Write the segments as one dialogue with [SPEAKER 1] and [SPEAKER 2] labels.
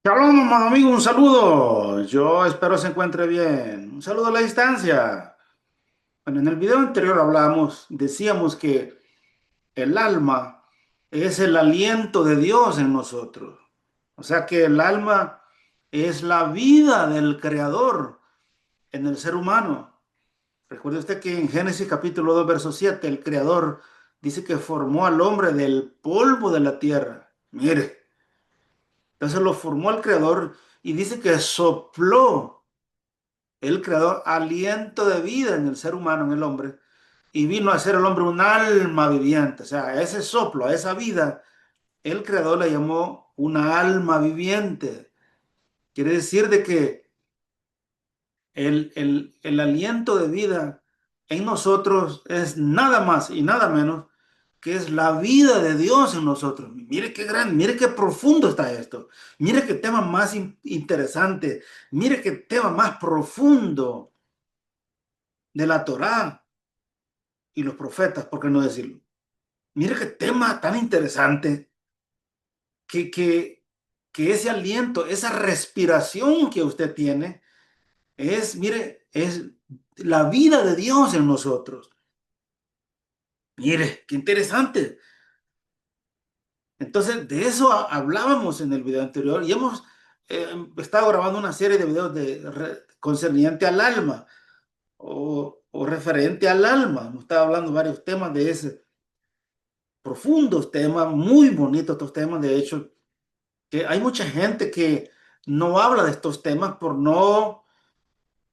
[SPEAKER 1] Shalom, amado amigo, un saludo. Yo espero se encuentre bien. Un saludo a la distancia. Bueno, en el video anterior decíamos que el alma es el aliento de Dios en nosotros. O sea que el alma es la vida del Creador en el ser humano. Recuerde usted que en Génesis capítulo 2 verso 7 el Creador dice que formó al hombre del polvo de la tierra. Mire, entonces lo formó el Creador y dice que sopló el creador aliento de vida en el ser humano, en el hombre, y vino a hacer el hombre un alma viviente. O sea, a ese soplo, a esa vida, el creador le llamó una alma viviente. Quiere decir de que el aliento de vida en nosotros es nada más y nada menos que es la vida de Dios en nosotros. Mire qué grande, mire qué profundo está esto. Mire qué tema más interesante. Mire qué tema más profundo de la Torá y los profetas, ¿por qué no decirlo? Mire qué tema tan interesante que, que, que ese aliento, esa respiración que usted tiene, mire, es la vida de Dios en nosotros. Mire, qué interesante. Entonces, de eso hablábamos en el video anterior y hemos estado grabando una serie de videos concerniente al alma o referente al alma. Hemos estado hablando varios temas de ese, profundos temas, muy bonitos estos temas, de hecho, que hay mucha gente que no habla de estos temas por no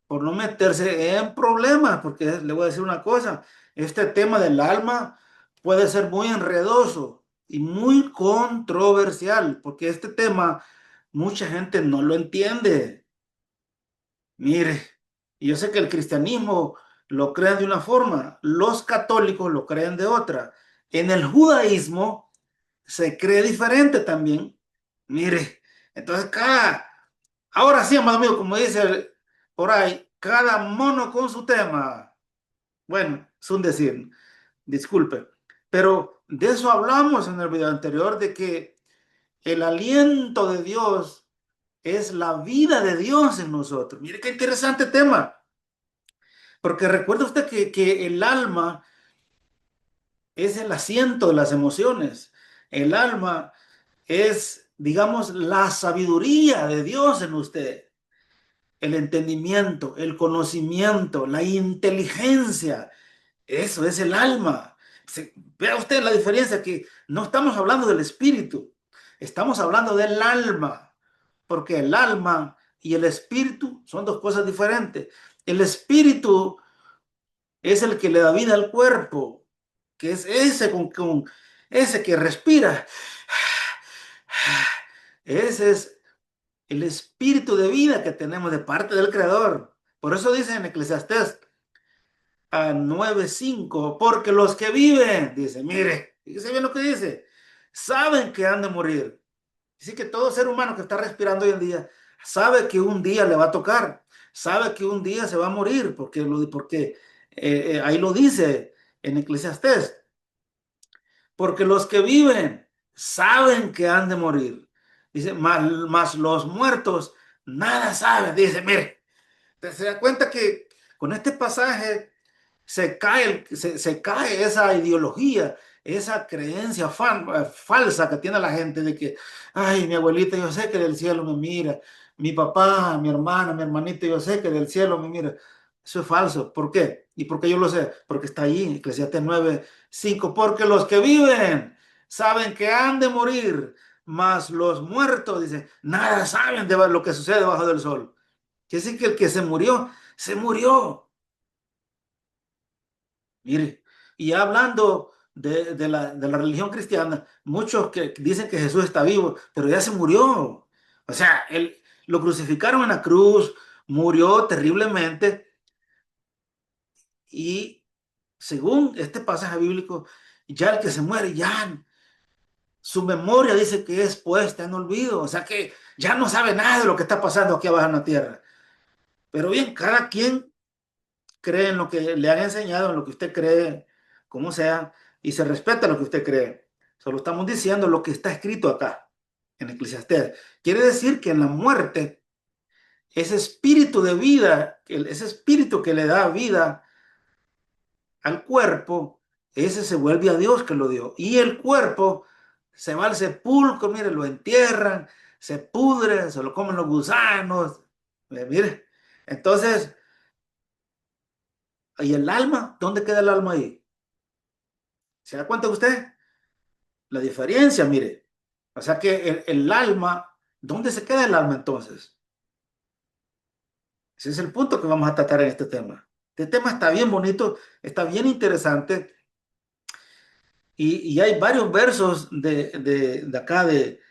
[SPEAKER 1] meterse en problemas, porque le voy a decir una cosa, este tema del alma puede ser muy enredoso y muy controversial, porque este tema mucha gente no lo entiende. Mire, y yo sé que el cristianismo lo creen de una forma, los católicos lo creen de otra. En el judaísmo se cree diferente también. Mire, entonces ahora sí, amado mío, como dice por ahí, cada mono con su tema. Bueno, es un decir, disculpe, pero de eso hablamos en el video anterior, de que el aliento de Dios es la vida de Dios en nosotros. Mire qué interesante tema, porque recuerda usted que el alma es el asiento de las emociones. El alma es, digamos, la sabiduría de Dios en usted, el entendimiento, el conocimiento, la inteligencia. Eso es el alma. Vea usted la diferencia, que no estamos hablando del espíritu, estamos hablando del alma, porque el alma y el espíritu son dos cosas diferentes. El espíritu es el que le da vida al cuerpo, que es ese ese que respira. Ese es el espíritu de vida que tenemos de parte del Creador. Por eso dice en Eclesiastés a 9:5, porque los que viven, dice, mire, fíjese bien lo que dice, saben que han de morir. Dice que todo ser humano que está respirando hoy en día sabe que un día le va a tocar, sabe que un día se va a morir, porque ahí lo dice en Eclesiastés, porque los que viven saben que han de morir. Dice, más los muertos nada saben. Dice, mire, se da cuenta que con este pasaje se cae esa ideología, esa creencia falsa que tiene la gente de que, ay, mi abuelita, yo sé que del cielo me mira, mi papá, mi hermana, mi hermanito, yo sé que del cielo me mira. Eso es falso. ¿Por qué? ¿Y por qué yo lo sé? Porque está ahí, Eclesiastés 9:5, porque los que viven saben que han de morir, mas los muertos, dice, nada saben de lo que sucede debajo del sol. Quiere decir que el que se murió, se murió. Mire, y ya hablando de la religión cristiana, muchos que dicen que Jesús está vivo, pero ya se murió. O sea, él lo crucificaron en la cruz, murió terriblemente y según este pasaje bíblico, ya el que se muere, ya su memoria dice que es puesta en olvido. O sea que ya no sabe nada de lo que está pasando aquí abajo en la tierra. Pero bien, cada quien cree en lo que le han enseñado, en lo que usted cree, como sea, y se respeta lo que usted cree. Solo estamos diciendo lo que está escrito acá. en Eclesiastés. Quiere decir que en la muerte, ese espíritu de vida, ese espíritu que le da vida al cuerpo, ese se vuelve a Dios que lo dio. Y el cuerpo se va al sepulcro, mire, lo entierran, se pudre, se lo comen los gusanos. Mire, entonces, ¿y el alma? ¿Dónde queda el alma ahí? ¿Se da cuenta usted? La diferencia, mire. O sea que el alma, ¿dónde se queda el alma entonces? Ese es el punto que vamos a tratar en este tema. Este tema está bien bonito, está bien interesante y hay varios versos de acá, de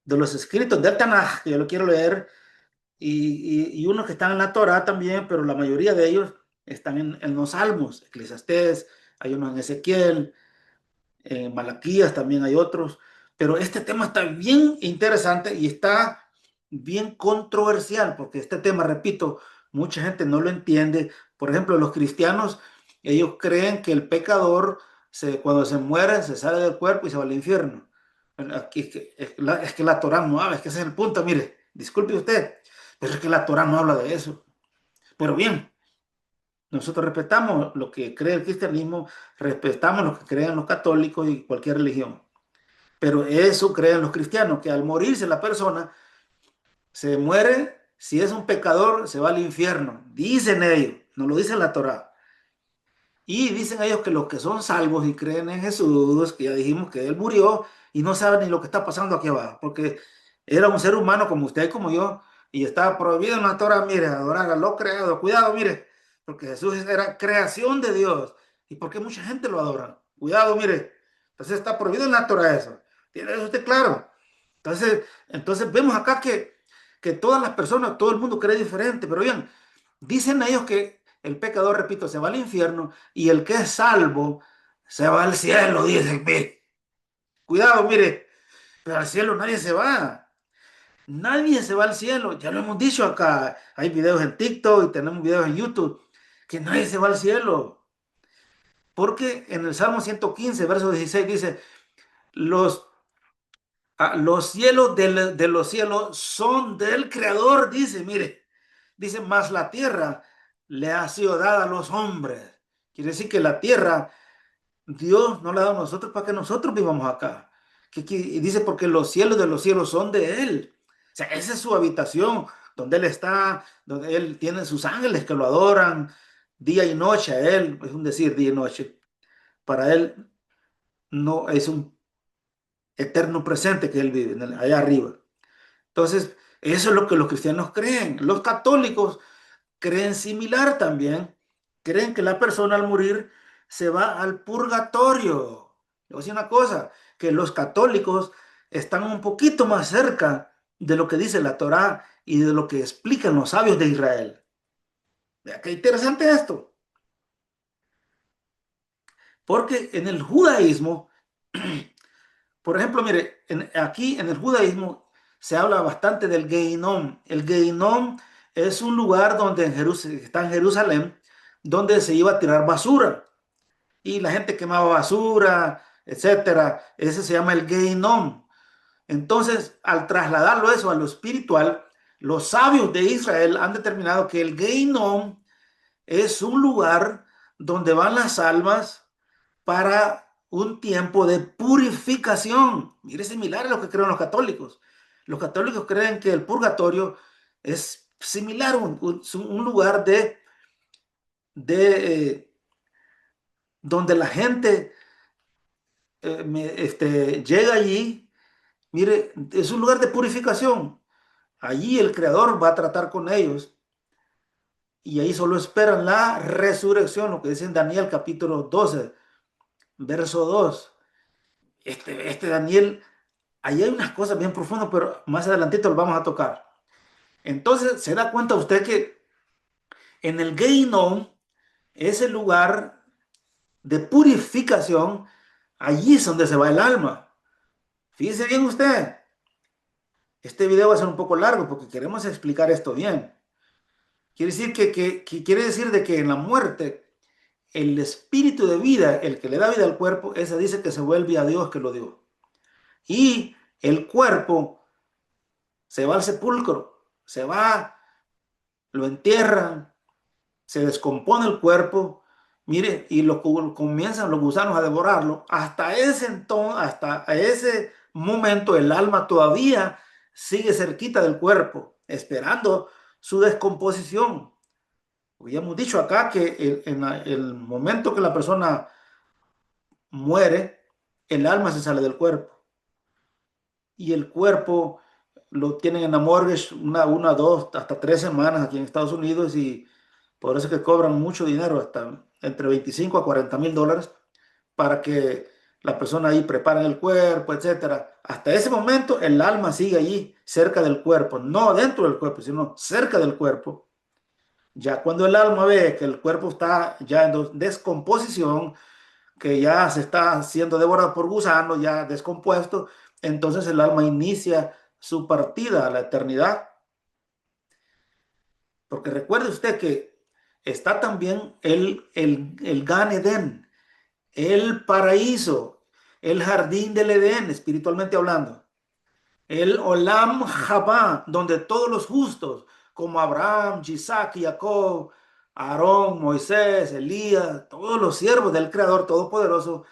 [SPEAKER 1] los escritos del Tanaj, que yo lo quiero leer, y unos que están en la Torah también, pero la mayoría de ellos están en los Salmos, Eclesiastés, hay unos en Ezequiel, en Malaquías también hay otros, pero este tema está bien interesante y está bien controversial, porque este tema, repito, mucha gente no lo entiende. Por ejemplo, los cristianos, ellos creen que el pecador, cuando se muere, se sale del cuerpo y se va al infierno. Bueno, aquí es que la Torah no habla, es que ese es el punto, mire, disculpe usted, pero es que la Torah no habla de eso. Pero bien, nosotros respetamos lo que cree el cristianismo, respetamos lo que creen los católicos y cualquier religión. Pero eso creen los cristianos, que al morirse la persona se muere, si es un pecador, se va al infierno. Dicen ellos, no lo dice la Torá. Y dicen ellos que los que son salvos y creen en Jesús, que ya dijimos que Él murió y no saben ni lo que está pasando aquí abajo, porque era un ser humano como usted y como yo, y estaba prohibido en la Torá, mire, adorar a lo creado. Cuidado, mire, porque Jesús era creación de Dios. ¿Y por qué mucha gente lo adora? Cuidado, mire. Entonces está prohibido en la Torá eso. ¿Tiene eso usted claro? Entonces vemos acá que todas las personas, todo el mundo cree diferente, pero bien, dicen ellos que el pecador, repito, se va al infierno y el que es salvo se va al cielo, dicen. Cuidado, mire, pero al cielo nadie se va. Nadie se va al cielo. Ya lo hemos dicho acá. Hay videos en TikTok y tenemos videos en YouTube que nadie se va al cielo. Porque en el Salmo 115, verso 16 dice, los, los cielos de los cielos son del Creador, dice, mire. Dice, más la tierra le ha sido dada a los hombres. Quiere decir que la tierra Dios no la ha dado a nosotros para que nosotros vivamos acá. Y dice, porque los cielos de los cielos son de Él. O sea, esa es su habitación, donde Él está, donde Él tiene sus ángeles que lo adoran día y noche a Él. Es un decir, día y noche. Para Él no es un eterno presente que Él vive allá arriba. Entonces, eso es lo que los cristianos creen. Los católicos creen similar también. Creen que la persona al morir se va al purgatorio. Le voy a decir una cosa, que los católicos están un poquito más cerca de lo que dice la Torá y de lo que explican los sabios de Israel. Vea qué interesante esto. Porque en el judaísmo, por ejemplo, mire, aquí en el judaísmo se habla bastante del Gehinom. El Gehinom es un lugar donde está en Jerusalén, donde se iba a tirar basura y la gente quemaba basura, etcétera. Ese se llama el Gehinom. Entonces, al trasladarlo eso a lo espiritual, los sabios de Israel han determinado que el Gehinom es un lugar donde van las almas para un tiempo de purificación. Mire, similar a lo que creen los católicos. Los católicos creen que el purgatorio es similar, un lugar de donde la gente llega allí. Mire, es un lugar de purificación. Allí el Creador va a tratar con ellos y ahí solo esperan la resurrección, lo que dice en Daniel capítulo 12, verso 2. Daniel, ahí hay unas cosas bien profundas, pero más adelantito lo vamos a tocar. Entonces, se da cuenta usted que en el Gehinom, ese lugar de purificación, allí es donde se va el alma. Fíjese bien usted, este video va a ser un poco largo porque queremos explicar esto bien. Quiere decir que quiere decir de que en la muerte, el espíritu de vida, el que le da vida al cuerpo, ese dice que se vuelve a Dios que lo dio. Y el cuerpo se va al sepulcro, se va, lo entierran, se descompone el cuerpo, mire, y comienzan los gusanos a devorarlo. Hasta ese entonces, hasta ese momento, el alma todavía sigue cerquita del cuerpo, esperando su descomposición. Habíamos dicho acá que en el momento que la persona muere, el alma se sale del cuerpo y el cuerpo lo tienen en la morgue una, dos, hasta 3 semanas aquí en Estados Unidos, y por eso es que cobran mucho dinero, hasta entre 25 a 40 mil dólares, para que la persona ahí prepare el cuerpo, etcétera. Hasta ese momento el alma sigue allí, cerca del cuerpo, no dentro del cuerpo, sino cerca del cuerpo. Ya cuando el alma ve que el cuerpo está ya en descomposición, que ya se está siendo devorado por gusanos, ya descompuesto, entonces el alma inicia su partida a la eternidad. Porque recuerde usted que está también el Gan Eden, el paraíso, el jardín del Edén, espiritualmente hablando. El Olam Jabá, donde todos los justos, como Abraham, Isaac, Jacob, Aarón, Moisés, Elías, todos los siervos del Creador Todopoderoso,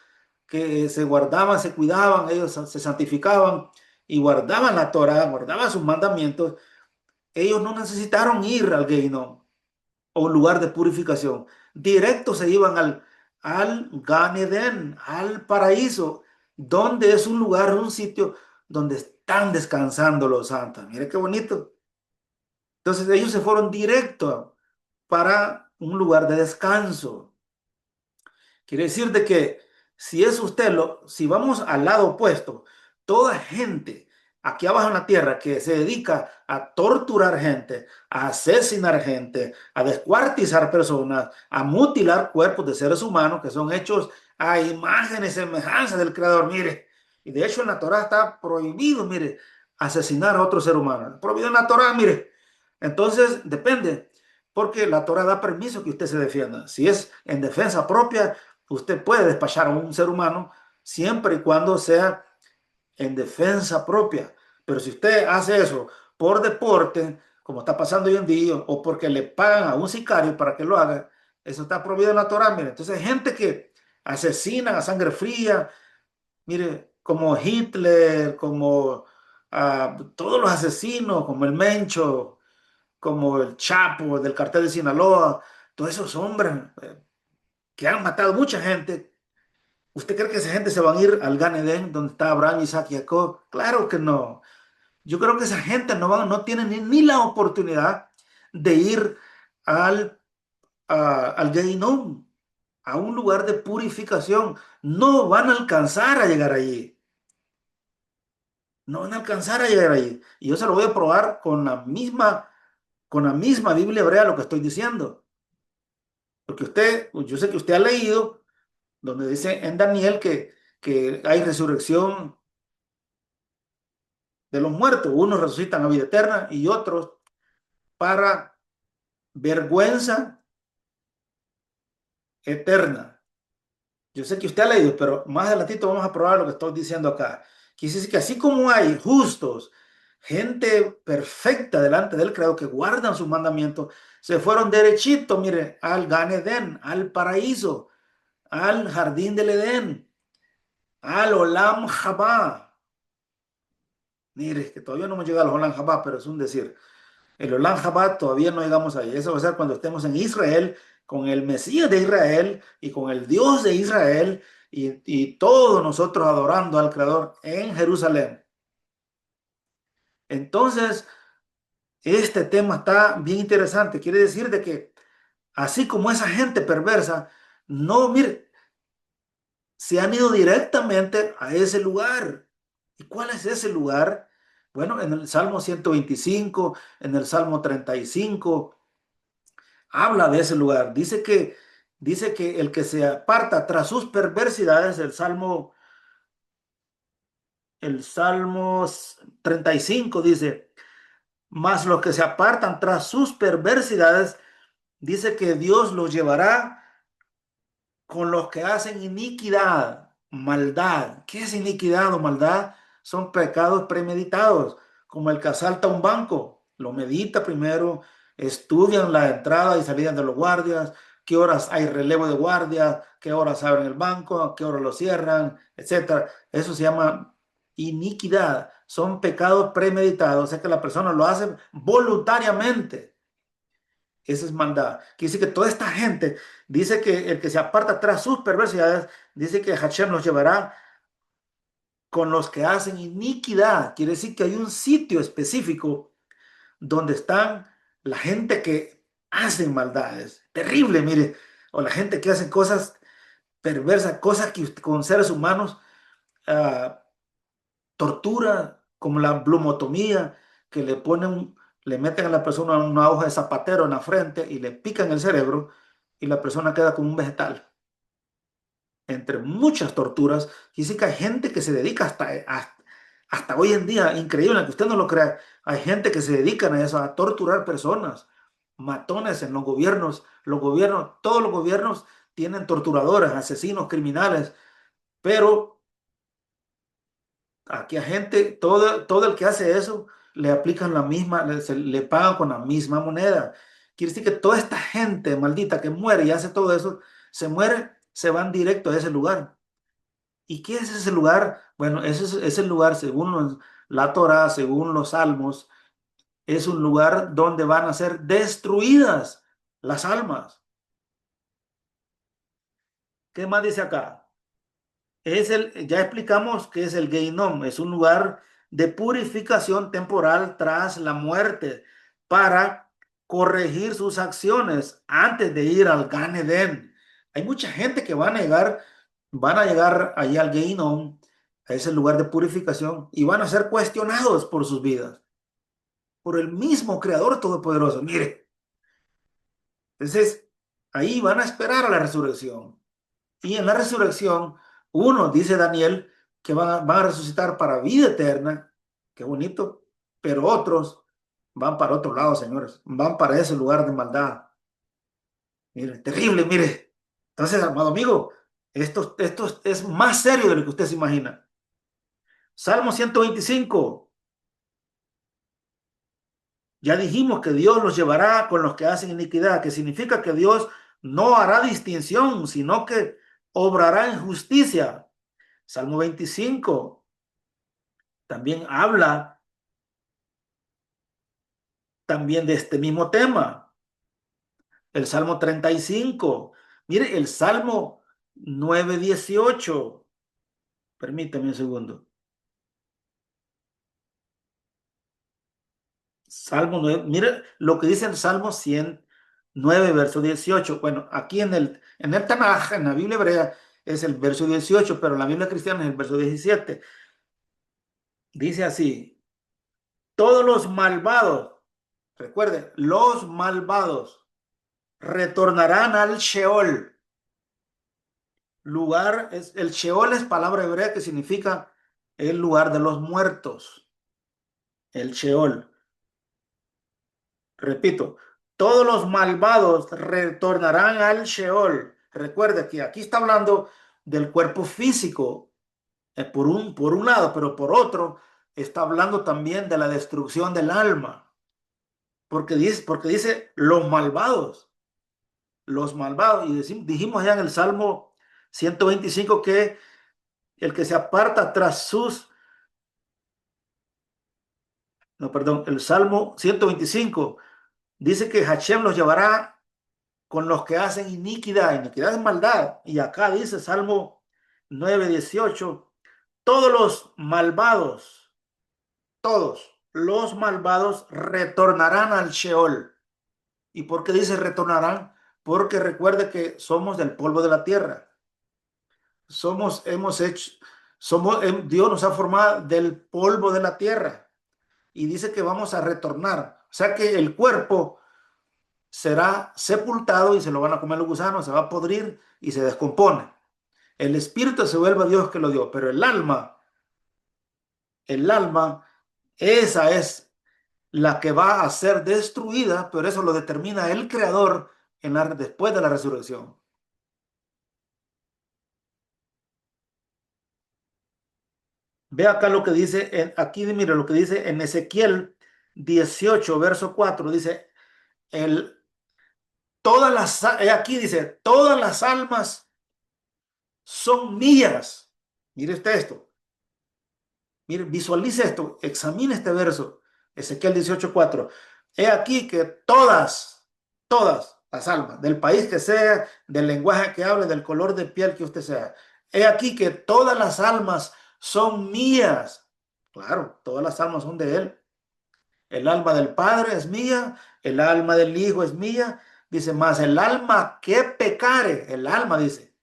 [SPEAKER 1] que se guardaban, se cuidaban, ellos se santificaban y guardaban la Torah, guardaban sus mandamientos, ellos no necesitaron ir al Gehinnom o un lugar de purificación. Directo se iban al Gan Eden, al paraíso, donde es un lugar, un sitio donde están descansando los santos. Mire qué bonito. Entonces ellos se fueron directo para un lugar de descanso. Quiere decir de que si es usted, si vamos al lado opuesto, toda gente aquí abajo en la tierra que se dedica a torturar gente, a asesinar gente, a descuartizar personas, a mutilar cuerpos de seres humanos que son hechos a imagen y semejanza del Creador, mire, y de hecho en la Torah está prohibido, mire, asesinar a otro ser humano, prohibido en la Torah, mire. Entonces depende, porque la Torah da permiso que usted se defienda. Si es en defensa propia, usted puede despachar a un ser humano siempre y cuando sea en defensa propia. Pero si usted hace eso por deporte, como está pasando hoy en día, o porque le pagan a un sicario para que lo haga, eso está prohibido en la Torah. Mire, entonces hay gente que asesina a sangre fría, mire, como Hitler, como todos los asesinos, como el Mencho, como el Chapo del cartel de Sinaloa, todos esos hombres que han matado mucha gente. ¿Usted cree que esa gente se van a ir al Gan Edén donde está Abraham, Isaac y Jacob? Claro que no. Yo creo que esa gente no tiene ni la oportunidad de ir al Gehinnom, a un lugar de purificación. No van a alcanzar a llegar allí. No van a alcanzar a llegar allí. Y yo se lo voy a probar con la misma Biblia hebrea lo que estoy diciendo. Porque yo sé que usted ha leído donde dice en Daniel que hay resurrección de los muertos. Unos resucitan a vida eterna y otros para vergüenza eterna. Yo sé que usted ha leído, pero más adelantito vamos a probar lo que estoy diciendo acá. Quiere decir que así como hay justos, gente perfecta delante del Creador que guardan sus mandamientos, se fueron derechito, mire, al Gan Edén, al paraíso, al jardín del Edén, al Olam Jabá. Mire, que todavía no hemos llegado al Olam Jabá, pero es un decir. El Olam Jabá todavía no llegamos ahí. Eso va a ser cuando estemos en Israel, con el Mesías de Israel y con el Dios de Israel y todos nosotros adorando al Creador en Jerusalén. Entonces, este tema está bien interesante. Quiere decir de que así como esa gente perversa, no, mire, se han ido directamente a ese lugar. ¿Y cuál es ese lugar? Bueno, en el Salmo 125, en el Salmo 35 habla de ese lugar. Dice que el que se aparta tras sus perversidades, el Salmo 35 dice, mas los que se apartan tras sus perversidades, dice que Dios los llevará con los que hacen iniquidad, maldad. ¿Qué es iniquidad o maldad? son pecados premeditados, como el que asalta un banco. Lo medita primero, estudian la entrada y salida de los guardias, qué horas hay relevo de guardias, qué horas abren el banco, a qué horas lo cierran, etcétera. Eso se llama iniquidad. Son pecados premeditados, o sea que la persona lo hace voluntariamente. Esa es maldad. Quiere decir que toda esta gente dice que el que se aparta tras sus perversidades, dice que Hashem los llevará con los que hacen iniquidad. Quiere decir que hay un sitio específico donde están la gente que hacen maldades. Terrible, mire. O la gente que hace cosas perversas, cosas que con seres humanos, uh, tortura, como la plumotomía, que le meten a la persona una hoja de zapatero en la frente y le pican el cerebro y la persona queda como un vegetal. Entre muchas torturas, y sí que hay gente que se dedica hasta hoy en día, increíble que usted no lo crea, hay gente que se dedican a eso, a torturar personas, matones en los gobiernos, todos los gobiernos tienen torturadores, asesinos, criminales, pero aquí a gente, todo el que hace eso, le aplican la misma, le pagan con la misma moneda. Quiere decir que toda esta gente maldita que muere y hace todo eso, se muere, se van directo a ese lugar. ¿Y qué es ese lugar? Bueno, ese es el lugar, según la Torá, según los Salmos, es un lugar donde van a ser destruidas las almas. ¿Qué más dice acá? Ya explicamos que es el Geinom, es un lugar de purificación temporal tras la muerte para corregir sus acciones antes de ir al Gan Eden. Hay mucha gente que van a llegar allí al Geinom, a ese lugar de purificación, y van a ser cuestionados por sus vidas, por el mismo Creador Todopoderoso. Mire, entonces ahí van a esperar a la resurrección. Y en la resurrección, uno, dice Daniel, que van a resucitar para vida eterna, qué bonito, pero otros van para otro lado, señores, van para ese lugar de maldad. Mire, terrible, mire. Entonces, amado amigo, esto es más serio de lo que usted se imagina. Salmo 125. Ya dijimos que Dios los llevará con los que hacen iniquidad, que significa que Dios no hará distinción, sino que obrará en justicia. Salmo 25 también habla también de este mismo tema. El Salmo 35. Mire, el Salmo 9:18. Permítame un segundo. Salmo 9. Mire lo que dice el Salmo 109, verso 18. Bueno, aquí en el Tanaj, en la Biblia hebrea, es el verso 18, pero en la Biblia cristiana es el verso 17. Dice así: todos los malvados, recuerde, los malvados retornarán al Sheol. El Sheol es palabra hebrea que significa el lugar de los muertos. El Sheol. Repito, todos los malvados retornarán al Sheol. Recuerde que aquí está hablando del cuerpo físico, por un lado, pero por otro está hablando también de la destrucción del alma. Porque dice los malvados. Y dijimos ya en el Salmo 125 que el que se aparta tras no, perdón, el Salmo 125 dice que Hashem los llevará con los que hacen iniquidad. Iniquidad es maldad. Y acá dice Salmo 9:18, todos los malvados retornarán al Sheol. ¿Y por qué dice retornarán? Porque recuerde que somos del polvo de la tierra. Dios nos ha formado del polvo de la tierra y dice que vamos a retornar. O sea que el cuerpo será sepultado y se lo van a comer los gusanos, se va a podrir y se descompone. El espíritu se vuelve a Dios que lo dio, pero el alma, esa es la que va a ser destruida, pero eso lo determina el Creador después de la resurrección. Ve acá lo que dice, aquí mire lo que dice en Ezequiel 18, verso 4, dice, el, aquí dice, todas las almas son mías. Mire usted esto, mire, visualice esto, examine este verso, Ezequiel 18:4. He aquí que todas las almas, del país que sea, del lenguaje que hable, del color de piel que usted sea, he aquí que todas las almas son mías. Claro, todas las almas son de él. El alma del Padre es mía, el alma del Hijo es mía. Dice más, el alma que pecare, el alma dice,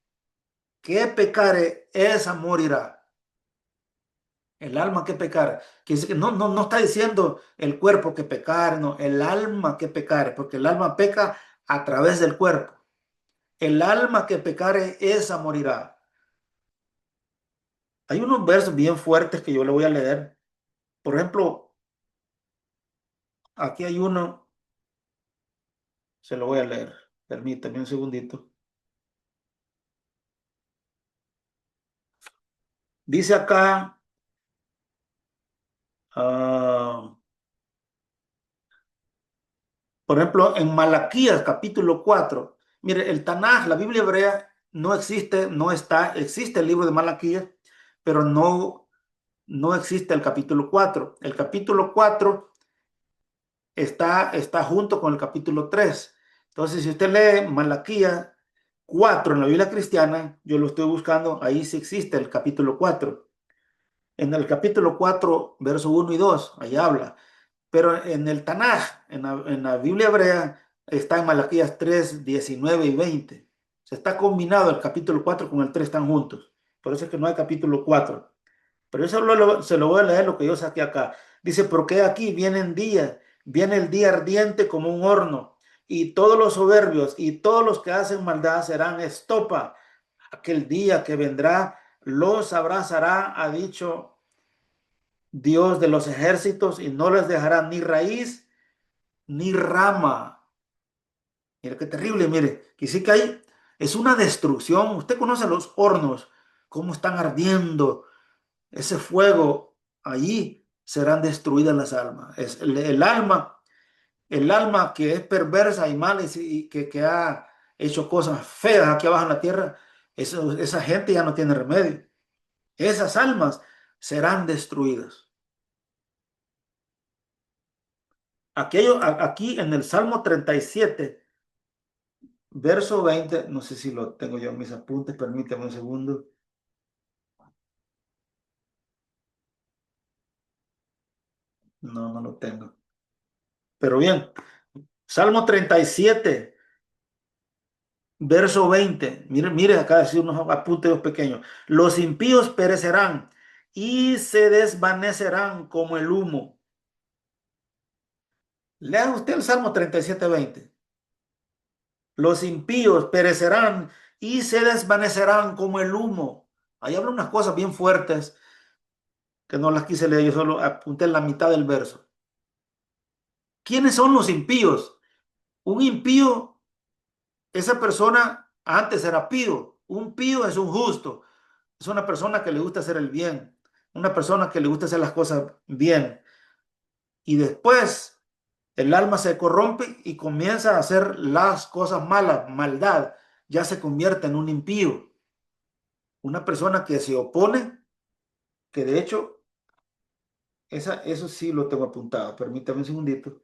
[SPEAKER 1] que pecare, esa morirá. El alma que pecare. Que no está diciendo el cuerpo que pecare, no, el alma que pecare, porque el alma peca a través del cuerpo. El alma que pecare, esa morirá. Hay unos versos bien fuertes que yo le voy a leer. Por ejemplo, aquí hay uno, se lo voy a leer. Permítame un segundito. Dice acá, ah, por ejemplo, en Malaquías capítulo 4, mire, el Tanaj, la Biblia hebrea, no existe, no está, existe el libro de Malaquías, pero no existe el capítulo 4. El capítulo 4 está junto con el capítulo 3. Entonces, si usted lee Malaquías 4 en la Biblia cristiana, yo lo estoy buscando, ahí sí existe el capítulo 4. En el capítulo 4, verso 1 y 2, ahí habla. Pero en el Tanaj, en la Biblia hebrea, está en Malaquías 3, 19 y 20. Se está combinado el capítulo 4 con el 3, están juntos. Por eso es que no hay capítulo 4. Pero eso se lo voy a leer lo que yo saqué acá. Dice, porque aquí viene el día ardiente como un horno, y todos los soberbios y todos los que hacen maldad serán estopa. Aquel día que vendrá los abrazará, ha dicho Dios de los ejércitos, y no les dejará ni raíz ni rama. Mire qué terrible, mire, que sí que hay, es una destrucción. Usted conoce los hornos, cómo están ardiendo, ese fuego, allí serán destruidas las almas. Es el alma que es perversa y mala y que ha hecho cosas feas aquí abajo en la tierra, esa gente ya no tiene remedio. Esas almas serán destruidas. Aquí en el Salmo 37, verso 20, no sé si lo tengo yo en mis apuntes, permítame un segundo. No, no lo tengo. Pero bien, Salmo 37, verso 20. Mire, mire acá, decir unos apuntes pequeños. Los impíos perecerán y se desvanecerán como el humo. Lea usted el Salmo 37, 20. Los impíos perecerán y se desvanecerán como el humo. Ahí habla unas cosas bien fuertes que no las quise leer, yo solo apunté en la mitad del verso. ¿Quiénes son los impíos? Un impío, esa persona antes era pío. Un pío es un justo. Es una persona que le gusta hacer el bien. Una persona que le gusta hacer las cosas bien. Y después el alma se corrompe y comienza a hacer las cosas malas, maldad. Ya se convierte en un impío. Una persona que se opone, que de hecho, eso sí lo tengo apuntado. Permítame un segundito.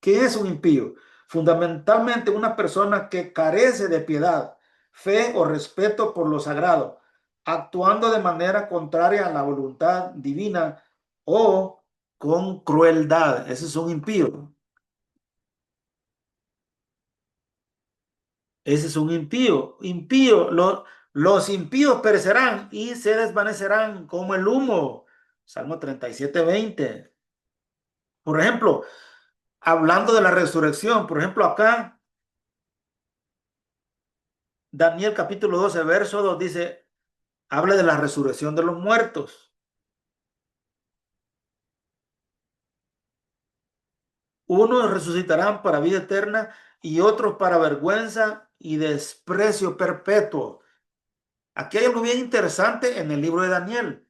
[SPEAKER 1] ¿Qué es un impío? Fundamentalmente una persona que carece de piedad, fe o respeto por lo sagrado, actuando de manera contraria a la voluntad divina o con crueldad. Ese es un impío. Ese es un impío. Los impíos perecerán y se desvanecerán como el humo. Salmo 37, 20. Por ejemplo, hablando de la resurrección, por ejemplo, acá Daniel capítulo 12, verso 2 dice, habla de la resurrección de los muertos. Unos resucitarán para vida eterna y otros para vergüenza y desprecio perpetuo. Aquí hay algo bien interesante en el libro de Daniel.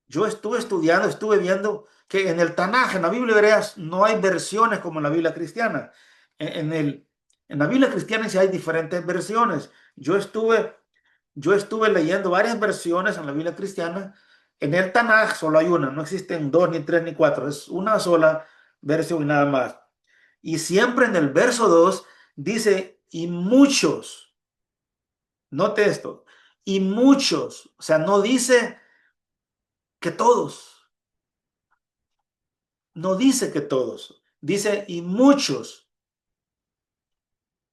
[SPEAKER 1] Yo estuve estudiando, estuve viendo que en el Tanaj, en la Biblia hebrea, no hay versiones como en la Biblia cristiana. En, en la Biblia cristiana sí hay diferentes versiones. Yo estuve leyendo varias versiones en la Biblia cristiana. En el Tanaj solo hay una, no existen dos, ni tres, ni cuatro. Es una sola versión y nada más. Y siempre en el verso 2 dice, y muchos, note esto, y muchos, o sea, no dice que todos, no dice que todos, dice, y muchos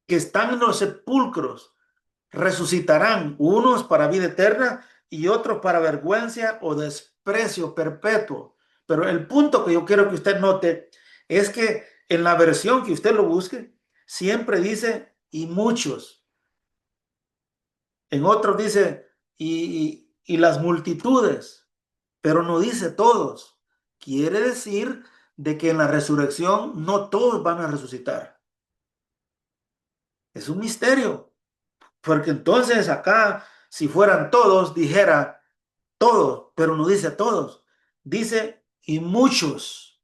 [SPEAKER 1] que están en los sepulcros resucitarán, unos para vida eterna y otros para vergüenza o desprecio perpetuo. Pero el punto que yo quiero que usted note es que en la versión que usted lo busque, siempre dice y muchos. En otros dice y las multitudes, pero no dice todos. Quiere decir de que en la resurrección no todos van a resucitar. Es un misterio, porque entonces acá, si fueran todos, dijera todos, pero no dice todos. Dice y muchos.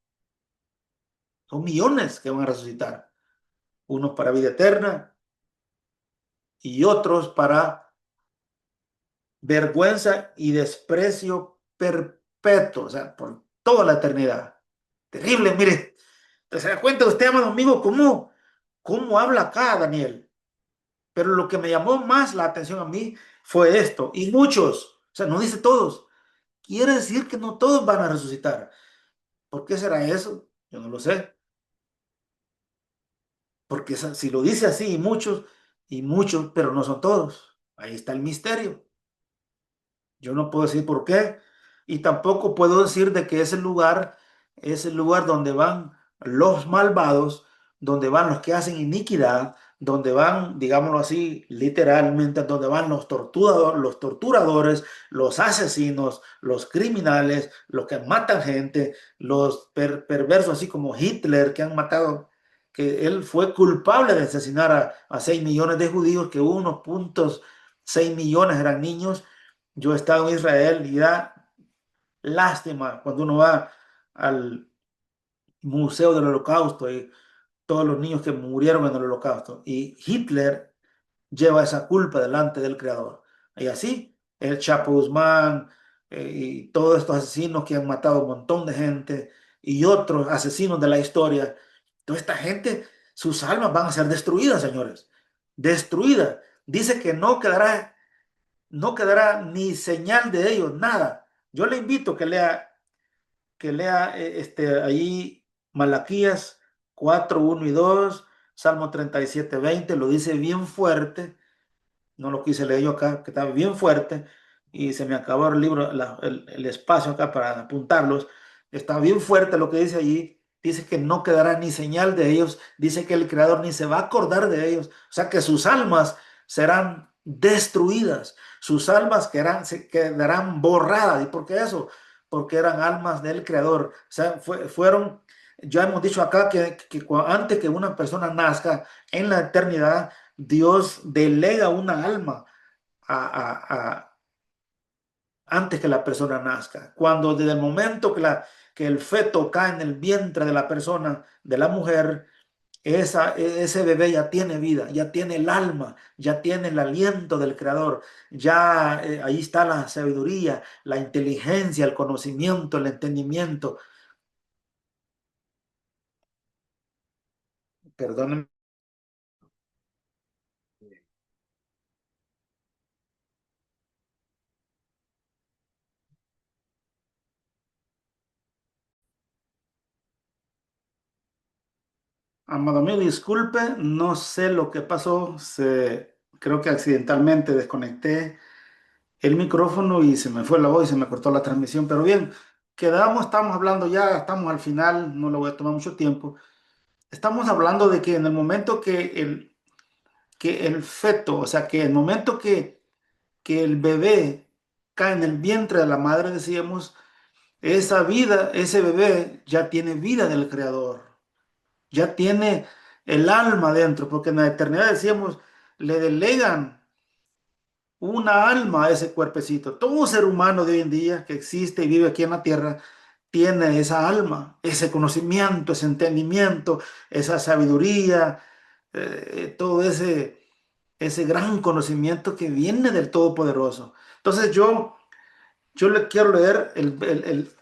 [SPEAKER 1] Son millones que van a resucitar. Unos para vida eterna y otros para vergüenza y desprecio perpetuo, o sea, por toda la eternidad. Terrible, mire. ¿Se da cuenta usted, amado amigo, cómo habla acá Daniel? Pero lo que me llamó más la atención a mí fue esto. Y muchos, o sea, no dice todos. Quiere decir que no todos van a resucitar. ¿Por qué será eso? Yo no lo sé. Porque si lo dice así, y muchos, pero no son todos. Ahí está el misterio. Yo no puedo decir por qué y tampoco puedo decir de que es el lugar donde van los malvados, donde van los que hacen iniquidad, donde van, digámoslo así, literalmente, donde van los torturadores, los asesinos, los criminales, los que matan gente, los perversos, así como Hitler, que han matado, que él fue culpable de asesinar a 6 millones de judíos, que 1,6 millones eran niños. Yo he estado en Israel y da lástima cuando uno va al Museo del Holocausto y todos los niños que murieron en el Holocausto. Y Hitler lleva esa culpa delante del Creador. Y así, el Chapo Guzmán y todos estos asesinos que han matado un montón de gente y otros asesinos de la historia, toda esta gente, sus almas van a ser destruidas, señores. Destruidas. Dice que no quedará ni señal de ellos, nada. Yo le invito a que lea ahí Malaquías 4:1 y 2, Salmo 37:20, lo dice bien fuerte, no lo quise leer yo acá, que estaba bien fuerte, y se me acabó el libro, el espacio acá para apuntarlos, está bien fuerte lo que dice allí, dice que no quedará ni señal de ellos, dice que el Creador ni se va a acordar de ellos, o sea que sus almas serán destruidas, sus almas se quedarán borradas. ¿Y por qué eso? Porque eran almas del Creador, o sea, fueron, ya hemos dicho acá que antes que una persona nazca en la eternidad, Dios delega una alma antes que la persona nazca. Cuando desde el momento que el feto cae en el vientre de la persona, de la mujer, ese bebé ya tiene vida, ya tiene el alma, ya tiene el aliento del Creador, ya ahí está la sabiduría, la inteligencia, el conocimiento, el entendimiento. Perdónenme. Amado mío, disculpe, no sé lo que pasó, creo que accidentalmente desconecté el micrófono y se me fue la voz y se me cortó la transmisión, pero bien, estamos hablando ya, estamos al final, no le voy a tomar mucho tiempo. Estamos hablando de que en el momento que el feto, o sea, que el momento que el bebé cae en el vientre de la madre, decíamos, esa vida, ese bebé ya tiene vida del Creador, ya tiene el alma dentro, porque en la eternidad decíamos, le delegan. una alma a ese cuerpecito. Todo ser humano de hoy en día que existe y vive aquí en la tierra tiene esa alma, ese conocimiento, ese entendimiento, esa sabiduría, todo ese gran conocimiento que viene del Todopoderoso. Entonces yo le quiero leer,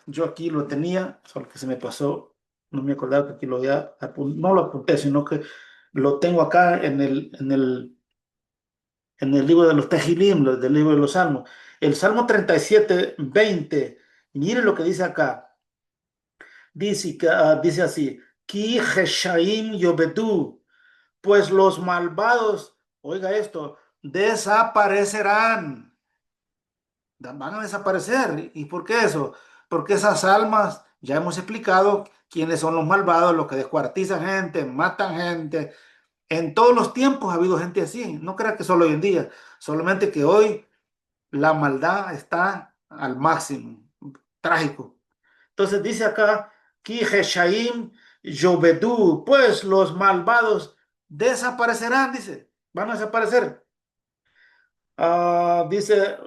[SPEAKER 1] yo aquí lo tenía, solo que se me pasó, no me acordaba que aquí lo había, no lo apunté, sino que lo tengo acá en el libro de los Tejilim, del libro de los Salmos. El Salmo 37:20, mire lo que dice acá. Dice así, Ki Heshaim Yobedu, pues los malvados, oiga esto, desaparecerán, van a desaparecer. ¿Y por qué eso? Porque esas almas, ya hemos explicado quiénes son los malvados, los que descuartizan gente, matan gente. En todos los tiempos ha habido gente así, no crea que solo hoy en día, solamente que hoy la maldad está al máximo, trágico. Entonces dice acá, Ki Heshaim Yobedu, pues los malvados desaparecerán, dice, van a desaparecer. Dice,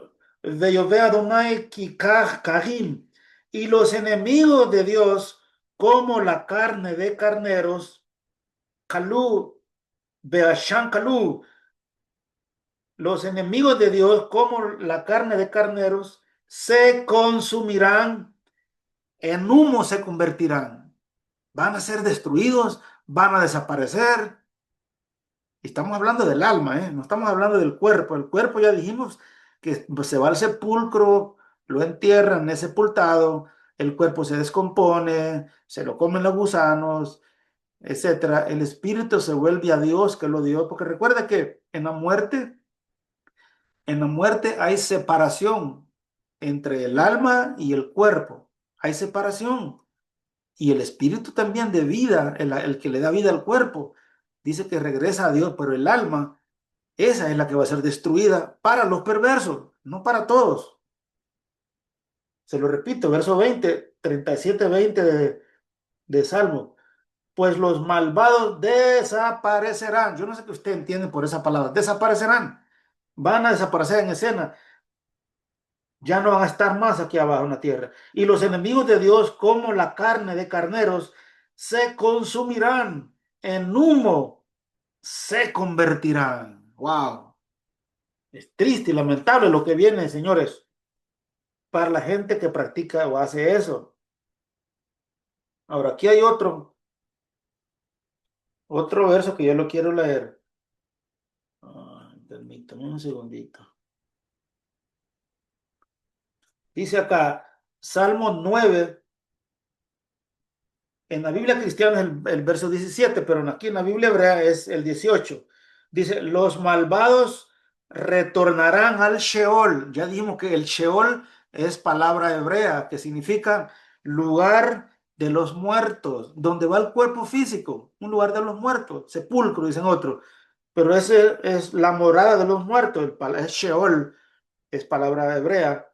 [SPEAKER 1] Veyové Adonai Kikach Kahim, y los enemigos de Dios, como la carne de carneros, Kalú, Beashan Kalú, los enemigos de Dios, como la carne de carneros, se consumirán, en humo se convertirán, van a ser destruidos, van a desaparecer. Estamos hablando del alma, ¿eh? No estamos hablando del cuerpo. El cuerpo ya dijimos que pues, se va al sepulcro, lo entierran, es sepultado, el cuerpo se descompone, se lo comen los gusanos, etcétera. El espíritu se vuelve a Dios que lo dio, porque recuerda que en la muerte hay separación entre el alma y el cuerpo. Hay separación. Y el espíritu también de vida, el que le da vida al cuerpo, dice que regresa a Dios, pero el alma, esa es la que va a ser destruida para los perversos, no para todos. Se lo repito, verso 20, 37-20 de Salmo. Pues los malvados desaparecerán. Yo no sé qué usted entiende por esa palabra. Desaparecerán. Van a desaparecer en escena. Ya no van a estar más aquí abajo en la tierra. Y los enemigos de Dios, como la carne de carneros, se consumirán en humo, se convertirán. Wow. Es triste y lamentable lo que viene, señores, para la gente que practica o hace eso. Ahora, aquí hay otro verso que yo lo quiero leer. Permítame un segundito. Dice acá, Salmo 9. En la Biblia cristiana es el verso 17, pero aquí en la Biblia hebrea es el 18. Dice, los malvados retornarán al Sheol. Ya dijimos que el Sheol es palabra hebrea que significa lugar de los muertos, donde va el cuerpo físico, un lugar de los muertos, sepulcro, dicen otros. Pero ese es la morada de los muertos, es Sheol, es palabra hebrea.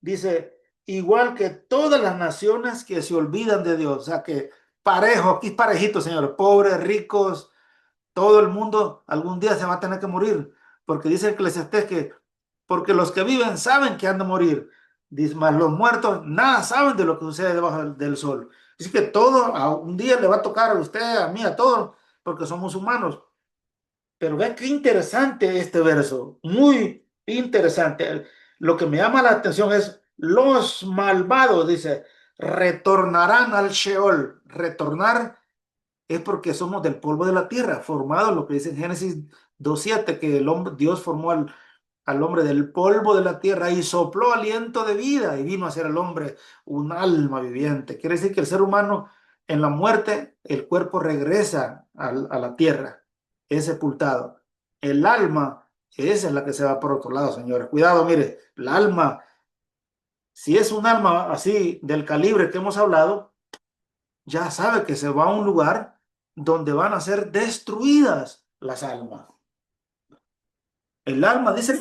[SPEAKER 1] Dice, igual que todas las naciones que se olvidan de Dios, o sea que parejo, aquí es parejito, señores, pobres, ricos, todo el mundo algún día se va a tener que morir, porque dice Eclesiastés que, porque los que viven saben que han de morir, dice, más los muertos nada saben de lo que sucede debajo del sol. Así que todo, un día le va a tocar a usted, a mí, a todos, porque somos humanos. Pero ve qué interesante este verso, muy interesante. Lo que me llama la atención es los malvados, dice, retornarán al Sheol. Retornar es porque somos del polvo de la tierra, formado, lo que dice en Génesis 2:7, que Dios formó al hombre del polvo de la tierra y sopló aliento de vida y vino a ser al hombre un alma viviente. Quiere decir que el ser humano en la muerte, el cuerpo regresa a la tierra, es sepultado. El alma, esa es la que se va por otro lado, señores. Cuidado, mire, el alma, si es un alma así del calibre que hemos hablado, ya sabe que se va a un lugar donde van a ser destruidas las almas. El alma, dice,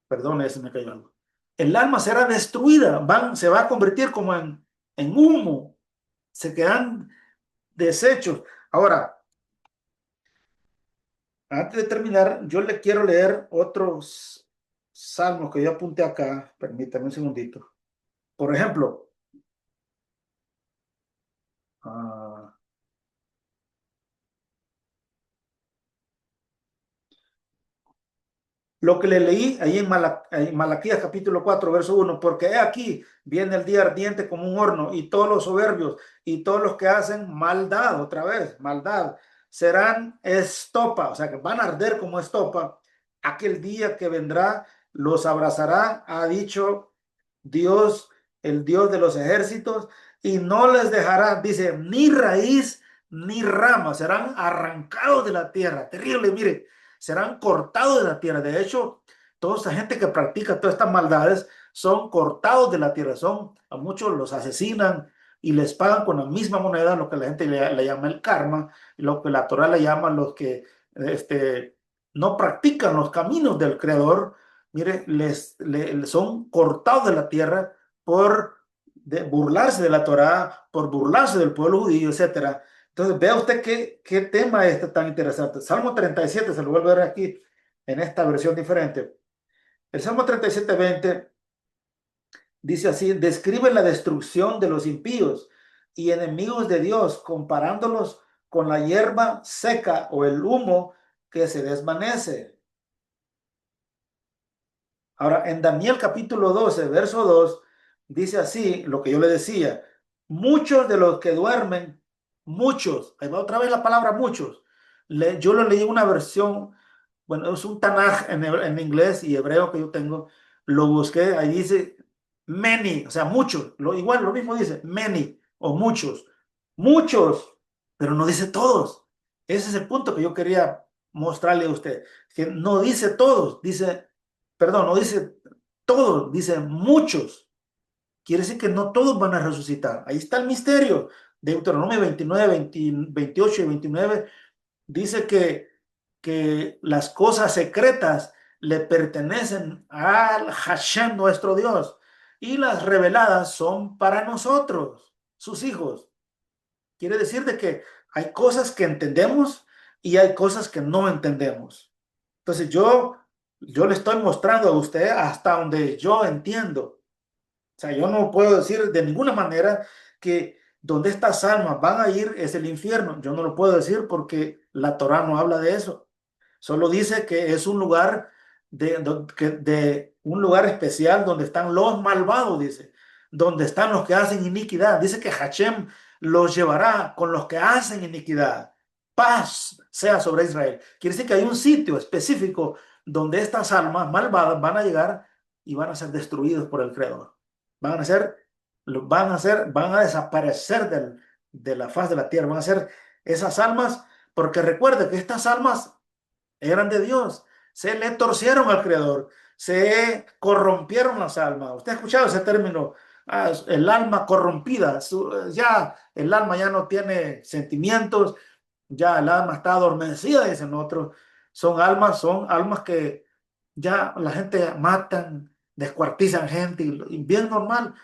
[SPEAKER 1] perdón, ese me cayó algo. El alma será destruida, se va a convertir como en humo, se quedan desechos. Ahora, antes de terminar, yo le quiero leer salmos que yo apunté acá, permítame un segundito. Por ejemplo, ah, lo que le leí ahí en Malaquías capítulo 4 verso 1, porque he aquí, viene el día ardiente como un horno, y todos los soberbios y todos los que hacen maldad, otra vez, maldad, serán estopa, o sea que van a arder como estopa. Aquel día que vendrá los abrazará, ha dicho Dios, el Dios de los ejércitos, y no les dejará, dice, ni raíz ni rama, serán arrancados de la tierra. Terrible, mire, serán cortados de la tierra. De hecho, toda esa gente que practica todas estas maldades son cortados de la tierra. Son, a muchos los asesinan y les pagan con la misma moneda, lo que la gente le llama el karma, lo que la Torah le llama los que no practican los caminos del Creador. Mire, son cortados de la tierra por burlarse de la Torah, por burlarse del pueblo judío, etcétera. Entonces, vea usted qué tema este tan interesante. Salmo 37, se lo vuelvo a ver aquí en esta versión diferente. El Salmo 37:20 dice así: describe la destrucción de los impíos y enemigos de Dios, comparándolos con la hierba seca o el humo que se desvanece. Ahora, en Daniel capítulo 12, verso 2, dice así, lo que yo le decía: muchos de los que duermen, muchos, ahí va otra vez la palabra muchos. Yo lo leí en una versión, bueno, es un Tanaj en inglés y hebreo que yo tengo, lo busqué, ahí dice many, o sea, muchos, igual lo mismo dice many o muchos, muchos, pero no dice todos. Ese es el punto que yo quería mostrarle a usted, que no dice todos, dice, perdón, no dice todos, dice muchos. Quiere decir que no todos van a resucitar. Ahí está el misterio. Deuteronomio 29, 28 y 29 dice que las cosas secretas le pertenecen al Hashem, nuestro Dios, y las reveladas son para nosotros, sus hijos. Quiere decir de que hay cosas que entendemos y hay cosas que no entendemos. Entonces yo le estoy mostrando a usted hasta donde yo entiendo. O sea, yo no puedo decir de ninguna manera que donde estas almas van a ir es el infierno. Yo no lo puedo decir porque la Torá no habla de eso. Solo dice que es un lugar de un lugar especial donde están los malvados, dice, donde están los que hacen iniquidad. Dice que Hashem los llevará con los que hacen iniquidad. Paz sea sobre Israel. Quiere decir que hay un sitio específico donde estas almas malvadas van a llegar y van a ser destruidos por el Creador. Van a desaparecer de la faz de la tierra. Van a ser esas almas, porque recuerde que estas almas eran de Dios, se le torcieron al Creador, se corrompieron las almas. Usted ha escuchado ese término, el alma corrompida. Ya el alma ya no tiene sentimientos, ya el alma está adormecida, dicen otros. Son almas que ya la gente matan, descuartizan gente, y bien normal,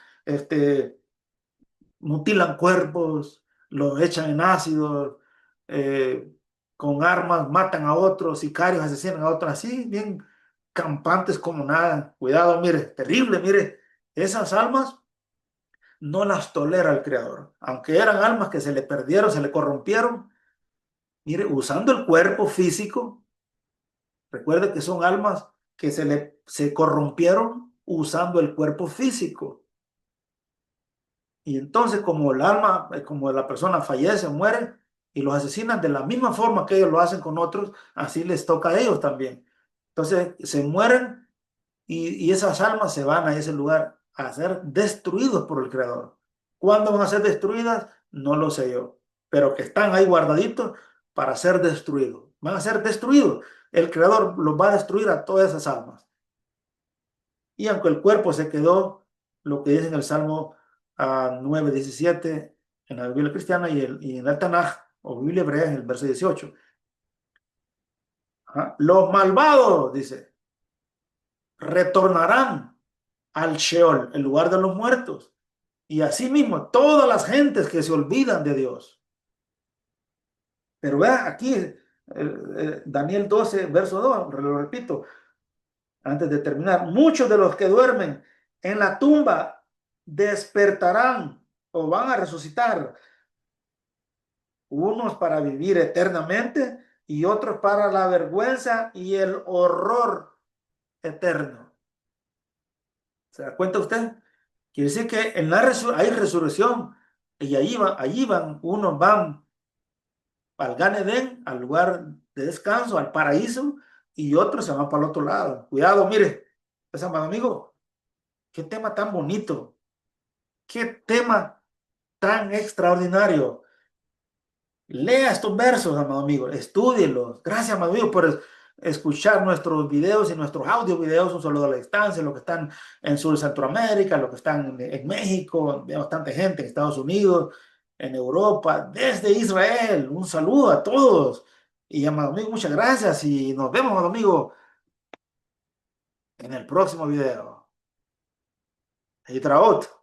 [SPEAKER 1] mutilan cuerpos, los echan en ácido, eh, con armas matan a otros, sicarios asesinan a otros, así bien campantes como nada. Cuidado, mire, terrible, mire, esas almas no las tolera el Creador, aunque eran almas que se le perdieron, se le corrompieron, mire, usando el cuerpo físico. Recuerde que son almas que se corrompieron usando el cuerpo físico. Y entonces, como el alma, como la persona fallece, muere, y los asesinan de la misma forma que ellos lo hacen con otros, así les toca a ellos también. Entonces, se mueren y esas almas se van a ese lugar a ser destruidos por el Creador. ¿Cuándo van a ser destruidas? No lo sé yo, pero que están ahí guardaditos para ser destruidos. Van a ser destruidos. El Creador los va a destruir a todas esas almas. Y aunque el cuerpo se quedó, lo que dice en el Salmo 9:17 en la Biblia cristiana y en el Tanaj o Biblia hebrea en el verso 18. Ajá. Los malvados, dice, retornarán al Sheol, el lugar de los muertos. Y asimismo, todas las gentes que se olvidan de Dios. Pero vea aquí, Daniel 12, verso 2, lo repito, antes de terminar, muchos de los que duermen en la tumba despertarán o van a resucitar, unos para vivir eternamente y otros para la vergüenza y el horror eterno. ¿Se da cuenta usted? Quiere decir que en la hay resurrección y allí van, unos van al Gan Edén, al lugar de descanso, al paraíso, y otros se van para el otro lado. Cuidado, mire, pues, amado amigo, qué tema tan bonito, qué tema tan extraordinario. Lea estos versos, amado amigo, estúdielos. Gracias, amado amigo, por escuchar nuestros videos y nuestros audio videos, un saludo a la distancia, los que están en Sur Centroamérica, los que están en México, veo bastante gente en Estados Unidos, en Europa, desde Israel. Un saludo a todos. Y, amado amigo, muchas gracias y nos vemos, amado amigo, en el próximo video. Y traot.